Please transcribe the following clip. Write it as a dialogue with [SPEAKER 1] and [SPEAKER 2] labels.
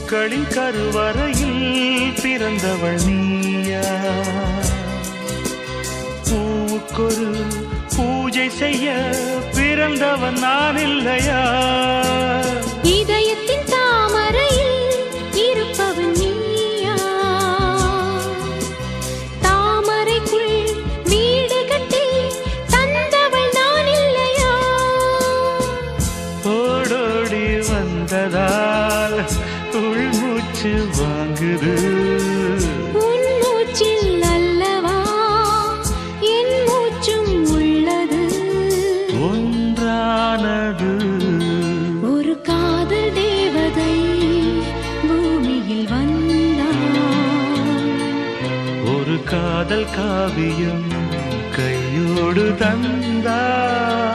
[SPEAKER 1] பூக்களின் கருவறையில் பிறந்தவள் நீயா? பூவுக்கொரு பூஜை செய்ய பிறந்தவன் நான் இல்லையா?
[SPEAKER 2] இதயத்தின் தாமரையில் இருப்பவன் நீயா? தாமரைக்குள் வீடு கட்டி தந்தவள் நான் இல்லையா?
[SPEAKER 1] ஓடோடி வந்ததால் உள்மூச்சு வாங்குது.
[SPEAKER 2] உன் மூச்சில் அல்லவா என் மூச்சும் உள்ளது.
[SPEAKER 1] ஒன்றானது
[SPEAKER 2] ஒரு காதல் தேவதை பூமியில் வந்தாள்.
[SPEAKER 1] ஒரு காதல் காவியம் கையோடு தந்தாள்.